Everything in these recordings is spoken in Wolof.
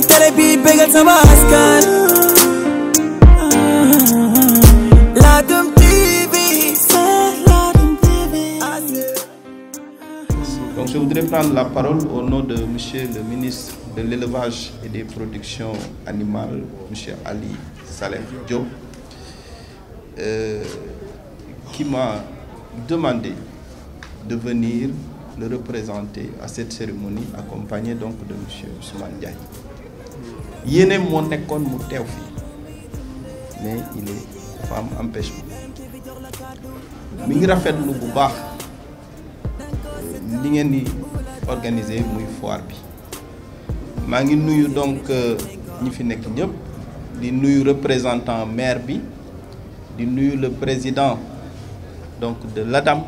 beeg télé bi bégal sama askan. Ladoum TV. Donc je voudrais prendre la parole au nom de Monsieur le ministre de l'Élevage et des Productions Animales, Monsieur Ali Saleh Diop, qui m'a demandé de venir le représenter à cette cérémonie, accompagné donc de Monsieur Ousmane Ndiaye. Yéene moo nekkoon mu teew fii mais il est dafa am empêchement. Mi ngi rafetlu bu baax li ngeen di organiser muy foire bi. Maa ngi nuyu donc ñi fi nekk ñëpp di nuyu représentant maire bi di nuyu le président donc de l'ADAM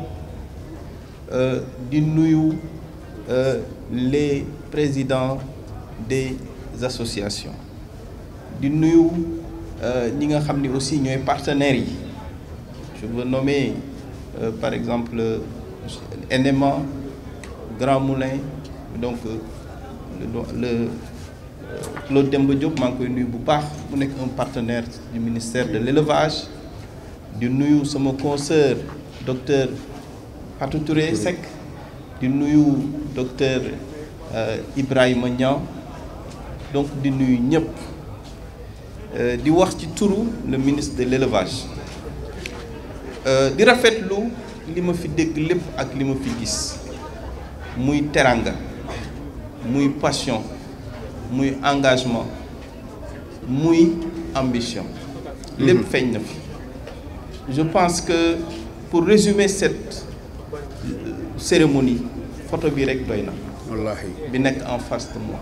di nuyu les présidents des associations di nuyu ñi nga xam ni aussi ñooy partenaires yi. Je veux nommer par exemple NMA, Grand Moulin, donc le Claude Demba Diop maa ngi koy nuyu bu baax mu nekk un partenaire du ministère de l'élevage. Di nuyu sama consoeur docteur Fatou Touré Seck, di nuyu docteur Ibrahima Niang, donc di nuyu ñëpp di wax ci turu le ministre de l'élevage. Di rafetlu li ma fi dégg lépp ak li ma fi gis muy teranga muy passion muy engagement muy ambition lépp feeñ na fi. Je pense que pour résumer cette cérémonie photo bi rek doy na. Wallahi bi nekk en face de moi.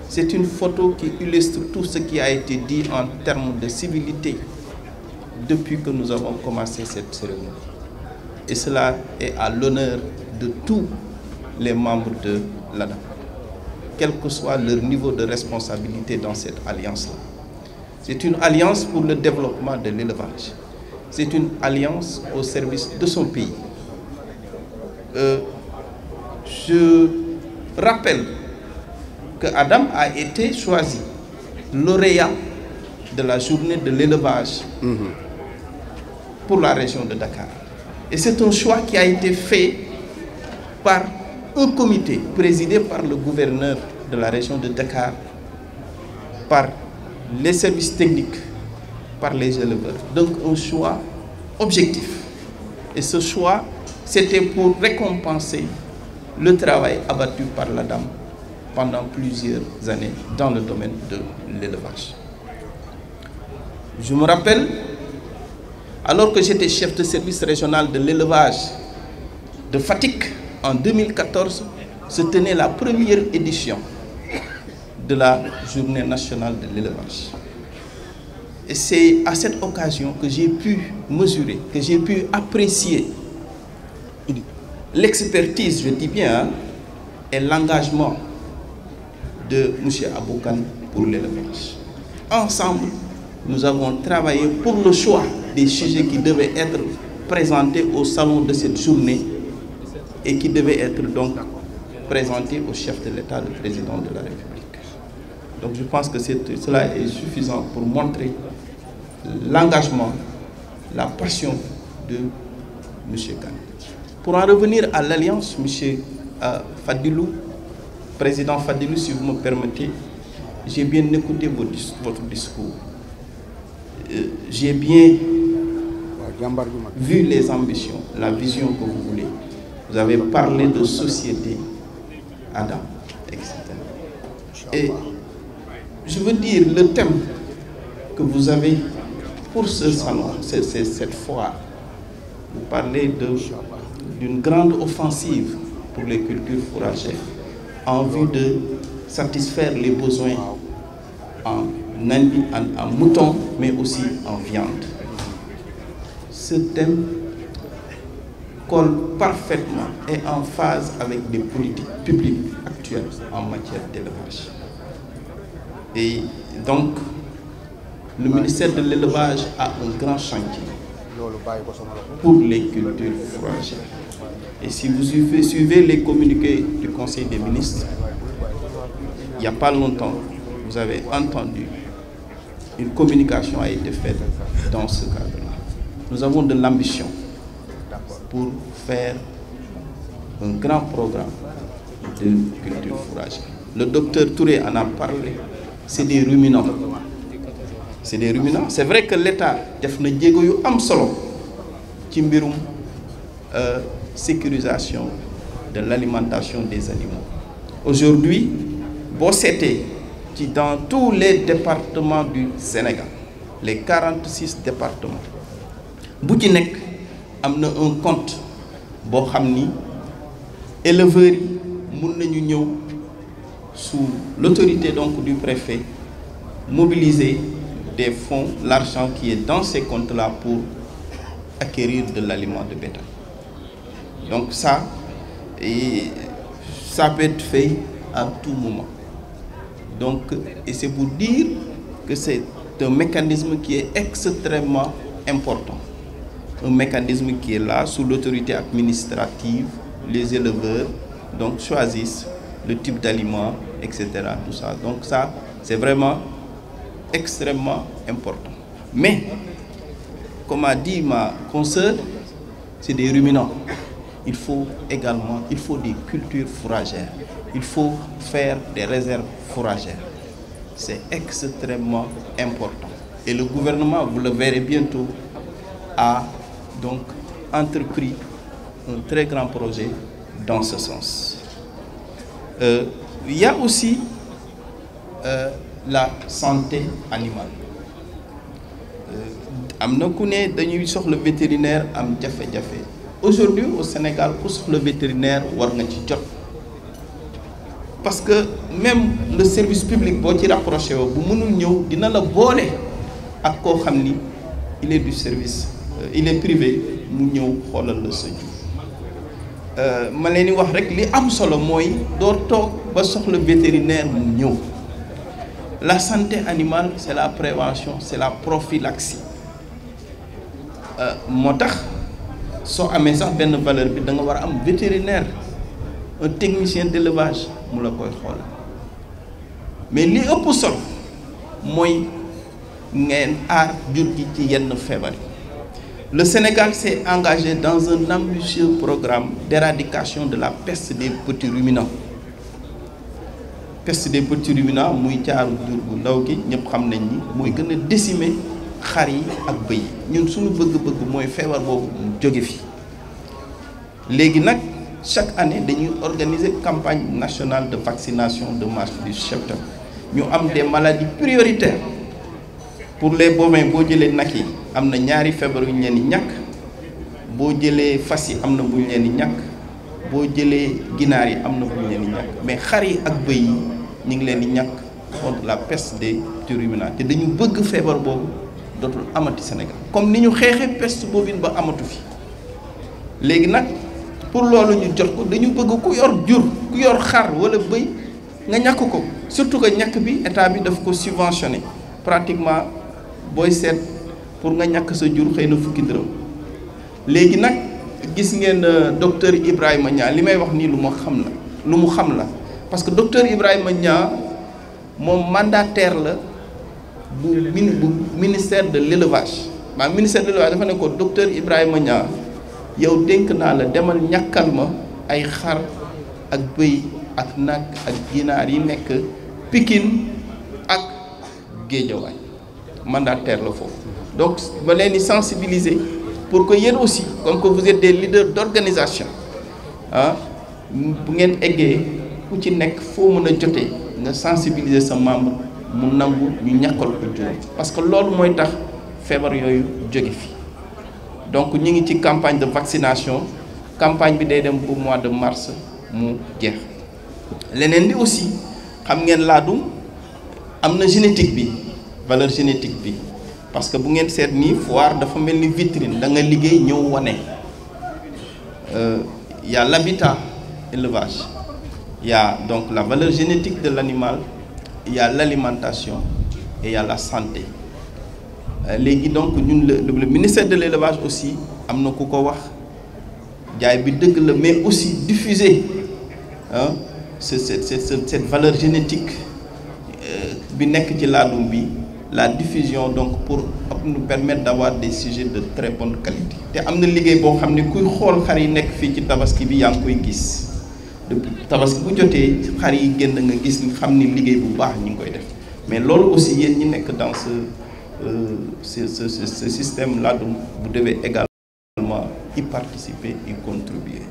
C'est une photo qui illustre tout ce qui a été dit en termes de civilité depuis que nous avons commencé cette cérémonie. Et cela est à l'honneur de tous les membres de l'ADAM, quel que soit leur niveau de responsabilité dans cette alliance-là. C'est une alliance pour le développement de l'élevage. C'est une alliance au service de son pays. Je rappelle que Adam a été choisi lauréat de la journée de l'élevage pour la région de Dakar. Et c'est un choix qui a été fait par un comité présidé par le gouverneur de la région de Dakar, par les services techniques, par les éleveurs. Donc un choix objectif. Et ce choix, c'était pour récompenser le travail abattu par la dame pendant plusieurs années dans le domaine de l'élevage. Je me rappelle, alors que j'étais chef de service régional de l'élevage de Fatick, en 2014, se tenait la première édition de la Journée nationale de l'élevage. Et c'est à cette occasion que j'ai pu mesurer, que j'ai pu apprécier l'expertise, je dis bien, et l'engagement de M. Aboukan pour l'élevage. Ensemble, nous avons travaillé pour le choix des sujets qui devaient être présentés au salon de cette journée et qui devaient être donc présentés au chef de l'État, le président de la République. Donc je pense que cela est suffisant pour montrer l'engagement, la passion de M. Kane. Pour en revenir à l'alliance, M. Fadilou, président Fadilou, si vous me permettez, j'ai bien écouté votre discours. J'ai bien vu les ambitions, la vision que vous voulez. Vous avez parlé de société, Adam, etc. Et je veux dire, le thème que vous avez pour ce salon, c'est cette foire. Vous parlez d'une grande offensive pour les cultures fourragères en vue de satisfaire les besoins en mouton, mais aussi en viande. Ce thème colle parfaitement et en phase avec les politiques publiques actuelles en matière d'élevage. Et donc, le ministère de l'élevage a un grand chantier pour les cultures fourragères. Et si vous suivez les communiqués du Conseil des ministres, il n'y a pas longtemps, vous avez entendu, une communication a été faite dans ce cadre-là. Nous avons de l'ambition pour faire un grand programme de culture fourragère. Le docteur Touré en a parlé, c'est des ruminants. C'est des ruminants. C'est vrai que l'État def na jéego yu am solo ci mbirum sécurisation de l'alimentation des animaux. Aujourd'hui, boo seetee ci dans tous les départements du Sénégal, les 46 départements, bu ci nekk am na un compte boo xam ni éleveurs yi mun nañu ñëw sous l'autorité donc du préfet mobiliser des fonds, l'argent qui est dans ces comptes-là pour acquérir de l'aliment de bétail. Donc ça peut être fait à tout moment. Donc, et c'est pour dire que c'est un mécanisme qui est extrêmement important. Un mécanisme qui est là sous l'autorité administrative, les éleveurs donc choisissent le type d'aliment, etc. Tout ça. Donc ça, c'est vraiment extrêmement important. Mais, comme a dit ma consoeur, c'est des ruminants. Il faut des cultures fourragères. Il faut faire des réserves fourragères. C'est extrêmement important. Et le gouvernement, vous le verrez bientôt, a donc entrepris un très grand projet dans ce sens. Il y a aussi la santé animale. Am na ku ne dañuy soxla vétérinaire am jafe-jafe. Aujourd'hui au Sénégal ku soxla vétérinaire war nga ci jot. Parce que même le service public boo ci rapproché woo bu mënul ñëw dina la boole ak koo xam ni il est du service il est privé mu ñëw xoolal la sa jur. Ma leen di wax rek li am solo mooy doo toog ba soxla vétérinaire mu ñëw. La santé animale, c'est la prévention, c'est la prophylaxie. Moo tax soo amee sax benn valeur bi da nga war a am vétérinaire, un technicien d'élevage mu la koy xool. Mais li ëpp solo mooy ngeen aar jur gi ci yenn feebar yi. Le Sénégal s'est engagé dans un ambitieux programme d'éradication de la peste des petits ruminants. Peste des petits ruminants muy caaru jur gu ndaw gi ñëpp xam nañ ni mooy gën a décimer xar yi ak bëy yi. Ñun suñu bëgg-bëgg mooy feebar boobu mu jóge fi. Léegi nag chaque année dañuy organiser campagne nationale de vaccination de mars du septembre. Ñu am des maladies prioritaires. Pour les bovins boo jëlee nag yi am na ñaari feebar yu ñu leen di ñàkk, boo jëlee fas yi am na bu ñu leen di ñàkk, boo jëlee ginaar yi am na bu ñu leen di ñàkk, mais xar yi ak bëy yi ñu ngi leen di ñàkk contre la peste des petits ruminants te dañu bëgg feebar boobu dootul amati Sénégal comme ni ñu xeexee peste bovine ba amatu fi. Léegi nag pour loolu ñu jot ko dañu bëgg ku yor jur ku yor xar wala bëy nga ñàkk ko surtout que ñàkk bi état bi daf ko subventionné pratiquement booy seet pour nga ñàkk sa jur xëy na fukki dërëm. Léegi nag gis ngeen docteur Ibrahima Niang li may wax nii lu mu xam la parce que docteur Ibrahima Niang moom mandataire la bu ministère de l'élevage. maanaam ministère de l'élevage dafa ne ko docteur Ibrahima Niang yow dénk naa la demal ñàkkal ma ay xar ak bëy ak nag ak ginaar yi nekk Pikine ak Guédiawaye mandataire la foofu. Donc ma leen di sensibiliser pour que yéen aussi comme que vous êtes des leaders d'organisation bu ngeen eggee ku ci nekk foo mën a jotee nga sensibiliser sa membre mu nangu ñu ñàkkal ko juróom parce que loolu mooy tax feebar yooyu jóge fi. Donc ñu ngi ci campagne de vaccination campagne bi day dem au mois de mars mu jeex. Leneen li aussi xam ngeen laadum am na génétique bi valeur génétique bi parce que bu ngeen seet nii foire dafa mel ni vitrine da nga liggéey ñëw wane. Il y a l'habitat élevage, il y a donc la valeur génétique de l'animal, il y a l'alimentation et il y a la santé. Léegi donc ñun le ministère de l'élevage aussi am na ku ko wax jaay bi dëgg la mais aussi diffuser cette valeur génétique bi nekk ci laadum bi la diffusion donc pour nous permettre d'avoir des sujets de très bonne qualité te am na liggéey boo xam ne kuy xool xar yi nekk fii ci tabaski bi yaa ngi koy gis depuis tabaski bu jotee xar yi génn nga gis ni xam ni liggéey bu baax ñu ngi koy def mais loolu aussi yéen ñi nekk dans ce système laadum vous devez également y participer y contribuer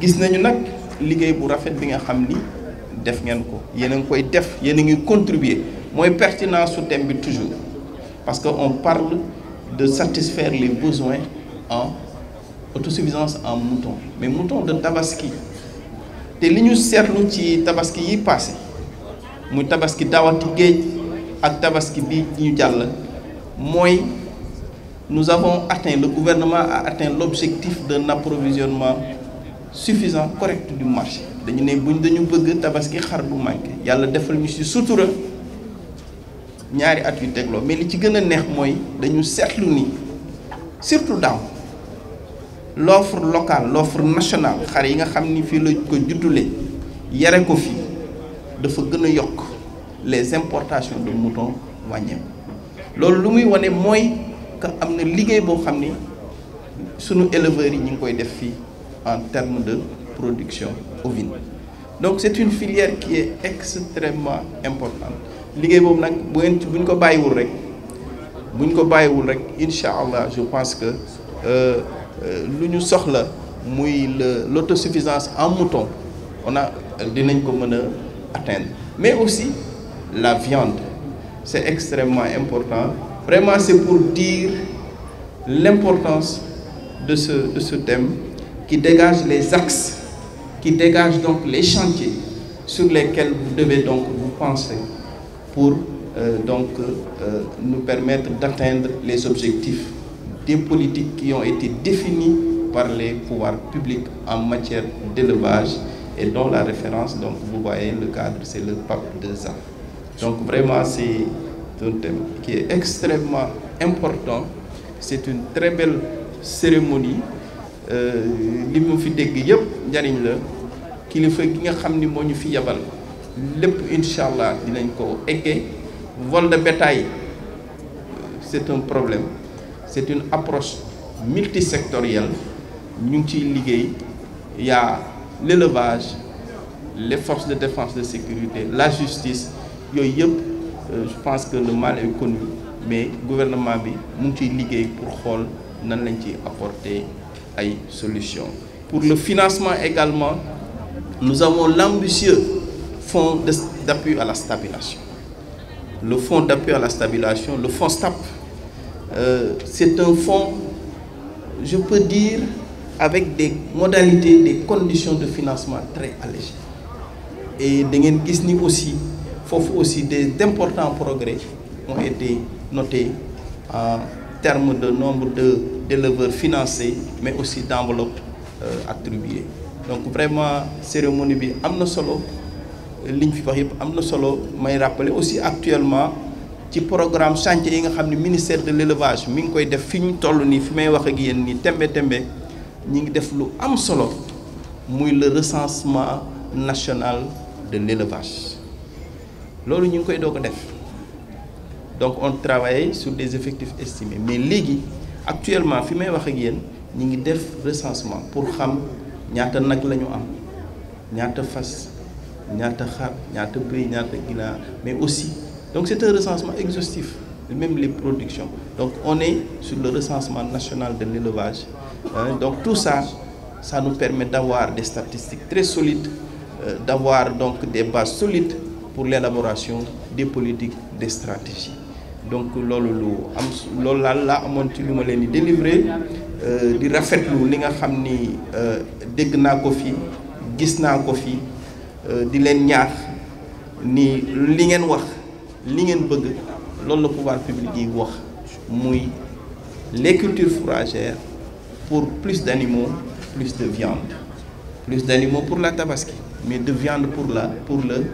gis nañu nag liggéey bu rafet bi nga xam ni def ngeen ko yéen a ngi koy def yéen a ngi contribuer mooy pertinence su thème bi toujours parce que on parle de satisfaire les besoins en autosuffisance en mouton mais mouton de tabaski te li ñu seetlu ci tabaski yi passé muy tabaski dawati géej ak tabaski bi ñu jàll mooy nous avons atteint, le gouvernement a atteint l'objectif d'un approvisionnement suffisant, correct du marché. Dañu ne buñ dañu bëgg tabaski xar du manqué yàlla defal ñu ci sutura ñaari at yu tegloo mais li ci gën a neex mooy dañu seetlu ni surtout daaw l'offre locale l'offre nationale xar yi nga xam ni fii la ko juddule yare ko fii dafa gën a yokk les importations de moutons wàññeeku loolu lu muy wane mooy que am na liggéey boo xam ni sunu éleveurs yi ñu ngi koy def fii en termes de production ovine donc c'est une filière qui est extrêmement importante liggéey boobu nag buñ ko bàyyiwul rek incha allah je pense que lu ñu soxla muy l'autosuffisance en mouton dinañ ko mën a atteindre mais aussi la viande c'est extrêmement important vraiment c'est pour dire l'importance de ce thème qui dégage les axes, qui dégage donc les chantiers sur lesquels vous devez donc vous penser pour nous permettre d'atteindre les objectifs des politiques qui ont été définis par les pouvoirs publics en matière d'élevage et dont la référence, donc vous voyez le cadre, c'est le PAP 2A. Donc vraiment c'est un thème qui est extrêmement important, c'est une très belle cérémonie. Li mu fi dégg yëpp njariñ la kilifa gi nga xam ni moo ñu fi yabal lépp incha allah dinañ ko eggee vol de bétail c'est un problème c'est une approche multisectorielle ñu ngi ciy liggéey il y a l'élevage les forces de défense de sécurité la justice yooyu yëpp je pense que le mal est connu mais gouvernement bi mu ngi ciy liggéey pour xool nan lañ ciy apporter ay solutions. Pour le financement également, nous avons l'ambitieux fonds d'appui à la stabilisation. Le fonds d'appui à la stabilisation, le fonds STAP, c'est un fonds, je peux dire, avec des modalités, des conditions de financement très allégées. Et da ngeen gis ni aussi foofu aussi d'importants progrès ont été notés en termes de nombre d'éleveurs financés, mais aussi d'enveloppes attribuées. Donc vraiment cérémonie bi am na solo liñ fi wax yëpp am na solo may rappeler aussi actuellement ci programme chantier yi nga xam ne ministère de l'élevage mi ngi koy def fi ñu toll nii fi may wax ak yéen nii tembe ñi ngi def lu am solo muy le recensement national de l'élevage loolu ñu ngi koy doog a def. Donc on travaille sur des effectifs estimés mais léegi actuellement fi may wax ak yéen ñi ngi def recensement pour xam ñaata nag la ñu am ñaata fas ñaata xar ñaata bëy ñaata ginaar mais aussi donc c'est un recensement exhaustif même les productions donc on est sur le recensement national de l'élevage donc tout ça nous permet d'avoir des statistiques très solides d'avoir donc des bases solides pour l'élaboration des politiques des stratégies donc loolu laa amoon ci lu ma leen di délivrer di rafetlu li nga xam ni dégg naa ko fi gis naa ko fi di leen ñaax ni li ngeen wax li ngeen bëgg loolu la pouvoir public yi wax muy les cultures fourragères pour plus d'animaux plus de viande pour la tabaski mais de viande pour le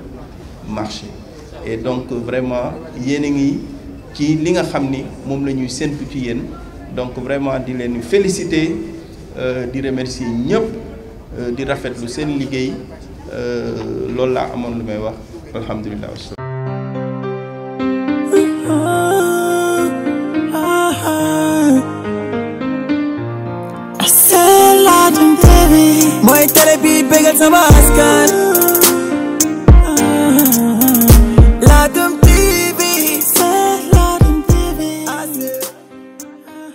marché et donc vraiment yéen a ngi ci li nga xam ni moom la ñuy séntu ci yéen donc vraiment di leen féliciter di remercier ñëpp di rafetlu seen liggéey loolu laa amoon lu may wax alhamdulilah. télé bi bégal sama askan